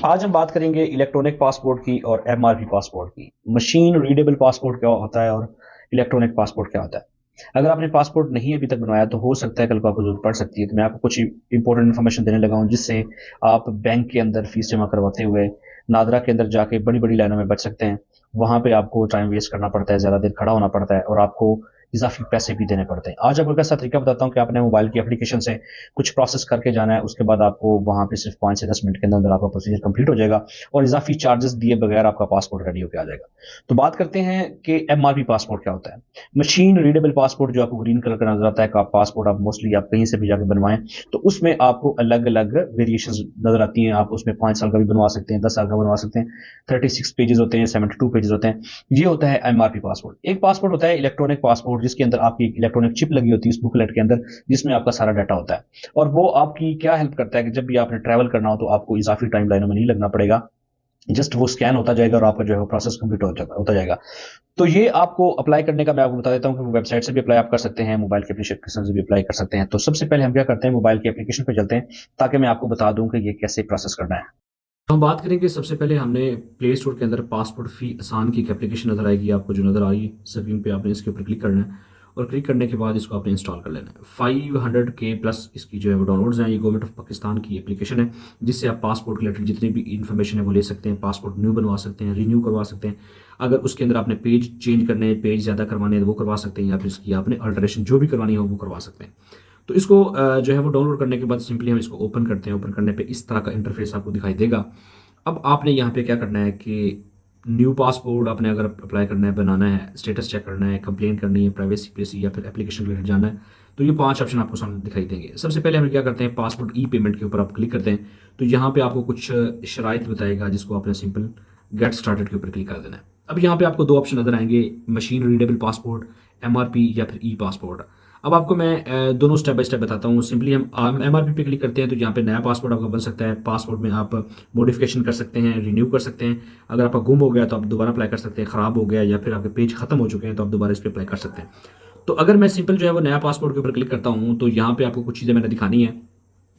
आज हम बात करेंगे इलेक्ट्रॉनिक पासपोर्ट की और एमआरपी पासपोर्ट की। मशीन रीडेबल पासपोर्ट क्या होता है और इलेक्ट्रॉनिक पासपोर्ट क्या होता है। अगर आपने पासपोर्ट नहीं अभी तक बनवाया तो हो सकता है कल को आपको जरूरत पड़ सकती है। तो मैं आपको कुछ इंपॉर्टेंट इन्फॉर्मेशन देने लगा हूं जिससे आप बैंक के अंदर फीस जमा करवाते हुए नादरा के अंदर जाके बड़ी बड़ी लाइनों में बच सकते हैं। वहां पे आपको टाइम वेस्ट करना पड़ता है, ज्यादा देर खड़ा होना पड़ता है और आपको इजाफी पैसे भी देने पड़ते हैं। आज आपको कैसा तरीका बताता हूँ कि आपने मोबाइल की एप्लीकेशन से कुछ प्रोसेस करके जाना है, उसके बाद आपको वहां पे सिर्फ 5 से 10 मिनट के अंदर आपका प्रोसीजर कंप्लीट हो जाएगा और इजाफी चार्जेस दिए बगैर आपका पासपोर्ट रेडी होकर आ जाएगा। तो बात करते हैं कि एमआरपी पासपोर्ट क्या होता है। मशीन रीडेबल पासपोर्ट जो आपको ग्रीन कलर का नजर आता है, का पासपोर्ट आप मोस्टली आप कहीं से भी जाकर बनवाएं तो उसमें आपको अलग अलग वेरिएशन नजर आती हैं। आप उसमें 5 साल का भी बनवा सकते हैं, 10 साल का बनवा सकते हैं। 36 पेजेस होते हैं, 72 पेजेस होते हैं। ये होता है एमआरपी पासपोर्ट। एक पासपोर्ट होता है इलेक्ट्रॉनिक पासपोर्ट जिसके अंदर आपकी इलेक्ट्रॉनिक चिप लगी होती है उस बुकलेट के अंदर, जिसमें आपका सारा डाटा होता है। और वो आपकी क्या हेल्प करता है कि जब भी आपने ट्रैवल करना हो तो आपको इजाफी टाइम लाइनों में नहीं लगना पड़ेगा। जस्ट वो स्कैन होता जाएगा और आपका जो है प्रोसेस कंप्लीट होता जाएगा। तो ये आपको अप्लाई करने का मैं आपको बता देता हूँ कि वेबसाइट से भी अप्लाई आप कर सकते हैं, मोबाइल के एप्लीकेशन से भी अप्लाई कर सकते हैं। तो सबसे पहले हम क्या करते हैं, मोबाइल के एप्लीकेशन पे चलते हैं ताकि मैं आपको बता दूं कि ये कैसे प्रोसेस करना है। हम बात करेंगे। सबसे पहले हमने प्ले स्टोर के अंदर पासपोर्ट फी आसान की एक एप्लीकेशन नजर आएगी आपको, जो नजर आ रही है स्क्रीन पे। आपने इसके ऊपर क्लिक करना है और क्लिक करने के बाद इसको आपने इंस्टॉल कर लेना है। 500K प्लस इसकी जो है वो डाउनलोड्स हैं। ये गवर्नमेंट ऑफ पाकिस्तान की एप्लीकेशन है जिससे आप पासपोर्ट रिलेटेड जितनी भी इन्फॉर्मेशन है वो ले सकते हैं। पासपोर्ट न्यू बनवा सकते हैं, रिन्यू करवा सकते हैं। अगर उसके अंदर आपने पेज चेंज करने हैं, पेज ज़्यादा करवाने हैं तो वो करवा सकते हैं, या फिर इसकी आपने अल्टरेशन जो भी करवानी हो वो करवा सकते हैं। तो इसको जो है वो डाउनलोड करने के बाद सिंपली हम इसको ओपन करते हैं। ओपन करने पे इस तरह का इंटरफेस आपको दिखाई देगा। अब आपने यहाँ पे क्या करना है कि न्यू पासपोर्ट आपने अगर अप्लाई करना है, बनाना है, स्टेटस चेक करना है, कंप्लेन करनी है, प्राइवेसी पॉलिसी या फिर एप्लीकेशन रिलेटेड जाना है, तो ये 5 ऑप्शन आपको सामने दिखाई देंगे। सबसे पहले हम क्या करते हैं, पासपोर्ट ई पेमेंट के ऊपर आप क्लिक करते हैं। तो यहाँ पे आपको कुछ शराइत बताएगा जिसको आपने सिंपल गेट स्टार्टेड के ऊपर क्लिक कर देना है। अब यहाँ पे आपको 2 ऑप्शन नजर आएंगे, मशीन रीडेबल पासपोर्ट, एमआरपी या फिर ई पासपोर्ट। अब आपको मैं दोनों स्टेप बाय स्टेप बताता हूँ। सिंपली हम एमआरपी पे क्लिक करते हैं तो यहाँ पे नया पासपोर्ट आपका बन सकता है। पासपोर्ट में आप मॉडिफिकेशन कर सकते हैं, रिन्यू कर सकते हैं। अगर आपका गुम हो गया तो आप दोबारा अप्लाई कर सकते हैं, ख़राब हो गया या फिर आपके पेज खत्म हो चुके हैं तो आप दोबारा इस पर अप्लाई कर सकते हैं। तो अगर मैं सिंपल जो है वो नया पासपोर्ट के ऊपर क्लिक करता हूँ तो यहाँ पे आपको कुछ चीज़ें मैंने दिखानी है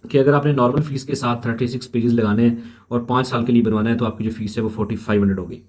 कि अगर आपने नॉर्मल फीस के साथ 36 पेजेस लगाने हैं और 5 साल के लिए बनवाना है तो आपकी जो फीस है वो 4500 होगी।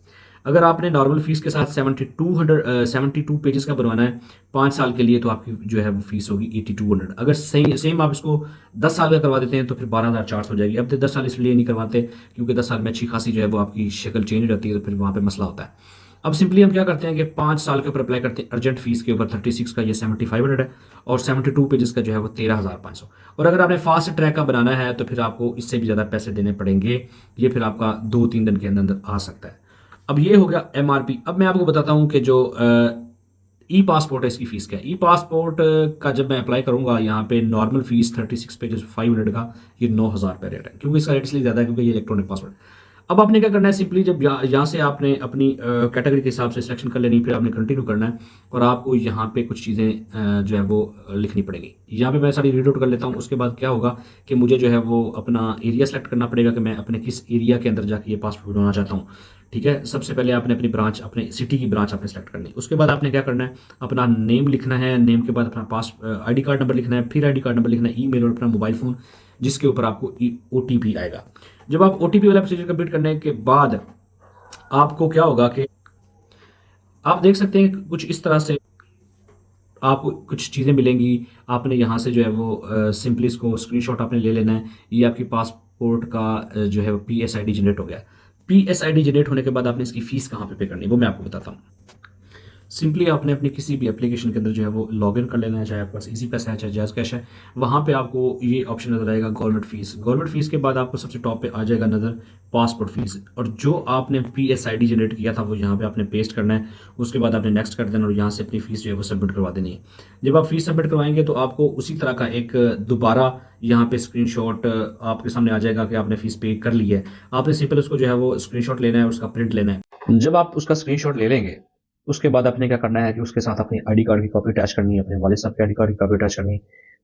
अगर आपने नॉर्मल फीस के साथ 72 पेजेस का बनवाना है 5 साल के लिए तो आपकी जो है वो फीस होगी 8200। अगर सेम आप इसको 10 साल का करवा देते हैं तो फिर 12400 हो जाएगी। अब तो 10 साल इसलिए नहीं करवाते क्योंकि 10 साल में अच्छी खासी जो है वो आपकी शक्ल चेंज हो जाती है, तो फिर वहाँ पे मसला होता है। अब सिंपली हम क्या करते हैं कि 5 साल के ऊपर अप्लाई करते हैं अर्जेंट फीस के ऊपर। 36 का ये 7500 है और 72 पेजेस का जो है वो 13500। और अगर आपने फास्ट ट्रैक का बनाना है तो फिर आपको इससे भी ज़्यादा पैसे देने पड़ेंगे। ये फिर आपका 2-3 दिन के अंदर अंदर आ सकता है। अब ये हो गया एमआरपी। अब मैं आपको बताता हूँ कि जो ई पासपोर्ट है इसकी फ़ीस क्या है। ई पासपोर्ट का जब मैं अप्लाई करूँगा, यहाँ पे नॉर्मल फीस 36 पेजेस 500 का, ये 9000 रुपये रेट है। क्योंकि इसका रेट इसलिए ज़्यादा है क्योंकि ये इलेक्ट्रॉनिक पासपोर्ट। अब आपने क्या करना है, सिंपली जब यहाँ से आपने अपनी कैटेगरी के हिसाब से सिलेक्शन कर लेनी, फिर आपने कंटिन्यू करना है और आपको यहाँ पे कुछ चीज़ें जो है वो लिखनी पड़ेगी। यहाँ पे मैं सारी रीड आउट कर लेता हूँ। उसके बाद क्या होगा कि मुझे जो है वो अपना एरिया सेलेक्ट करना पड़ेगा कि मैं अपने किस एरिया के अंदर जाके ये पासपोर्ट बनाना चाहता हूँ। ठीक है, सबसे पहले आपने अपनी ब्रांच, अपने सिटी की ब्रांच आपने सेलेक्ट करनी है। उसके बाद आपने क्या करना है, अपना नेम लिखना है, नेम के बाद अपना पास आईडी कार्ड नंबर लिखना है, फिर आईडी कार्ड नंबर लिखना है, ईमेल और अपना मोबाइल फ़ोन जिसके ऊपर आपको ओटीपी आएगा। जब आप ओटीपी वाला प्रोसीजर कंप्लीट करने के बाद आपको क्या होगा कि आप देख सकते हैं कुछ इस तरह से आपको कुछ चीज़ें मिलेंगी। आपने यहाँ से जो है वो सिंपली इसको स्क्रीनशॉट आपने ले लेना है। ये आपकी पासपोर्ट का जो है वो पीएसआईडी जनरेट हो गया है। पीएसआईडी जनरेट होने के बाद आपने इसकी फ़ीस कहाँ पे करनी है वो मैं आपको बताता हूँ। सिंपली आपने अपनी किसी भी एप्लीकेशन के अंदर जो है वो लॉगिन कर लेना है, चाहे आपके पास इजी पैसा है चाहे जैज़ कैश है। वहाँ पे आपको ये ऑप्शन नजर आएगा गवर्नमेंट फीस। गवर्नमेंट फीस के बाद आपको सबसे टॉप पे आ जाएगा नज़र पासपोर्ट फीस, और जो आपने पीएसआईडी जनरेट किया था वो यहाँ पे आपने पेस्ट करना है। उसके बाद आपने नेक्स्ट कर देना और यहाँ से अपनी फीस जो है वो सबमिट करवा देनी है। जब आप फीस सबमिट करवाएंगे तो आपको उसी तरह का एक दोबारा यहाँ पे स्क्रीनशॉट आपके सामने आ जाएगा कि आपने फीस पे कर ली है। आपने सिंपल उसको जो है वो स्क्रीनशॉट लेना है, उसका प्रिंट लेना है। जब आप उसका स्क्रीनशॉट ले लेंगे उसके बाद आपने क्या करना है कि उसके साथ अपनी आईडी कार्ड की कॉपी अटैच करनी है, अपने वालिद साहब के आईडी कार्ड की कॉपी अटैच करनी है।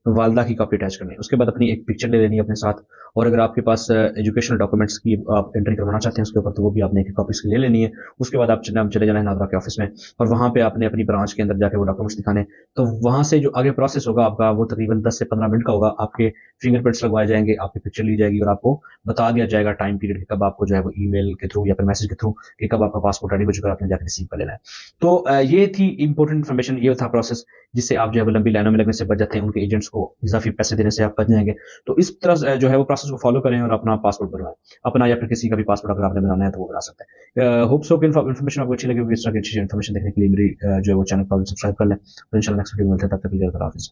वालदा की कॉपी अटैच करनी है। उसके बाद अपनी एक पिक्चर ले लेनी है अपने साथ, और अगर आपके पास एजुकेशनल डॉक्यूमेंट्स की आप एंट्री करवाना चाहते हैं उसके ऊपर, तो वो भी आपने एक कॉपी ले लेनी है। उसके बाद आप चले जाना है नादरा के ऑफिस में, और वहाँ पे आपने अपनी ब्रांच के अंदर जाके वो डॉक्यूमेंट्स दिखाने। तो वहाँ से जो आगे प्रोसेस होगा आपका, वो तकरीबन 10 से 15 मिनट का होगा। आपके फिंगरप्रिंट्स लगवाए जाएंगे, आपकी पिक्चर ली जाएगी, और आपको बता दिया जाएगा टाइम पीरियड कि कब आपको जो है वो ईमेल के थ्रू या फिर मैसेज के थ्रू कि कब आपका पासपोर्ट रेडी हो चुका है, आपने जाकर रिसीव कर लेना है। तो ये थी इंपॉर्टेंट इन्फॉर्मेशन, ये था प्रोसेस जिससे आप जो है वो लंबी लाइनों में लगने से बच जाते हैं, उनके एजेंट्स को इजाफी पैसे देने से आप बच जाएंगे। तो इस तरह से जो है वो प्रोसेस को फॉलो करें और अपना पासपोर्ट बनवाएं, अपना या फिर किसी का भी पासपोर्ट अगर आपने बनाना है तो वो बना सकते हैं। होप सो कि इन्फॉर्मेशन आपको अच्छी लगी होगी। इस तरह की अच्छी इन्फॉर्मेशन देखने के लिए मेरी जो है वो चैनल को सब्सक्राइब कर लें, और इंशाल्लाह नेक्स्ट वीडियो में मिलते हैं, तब तक के लिए अल्लाह हाफिज़।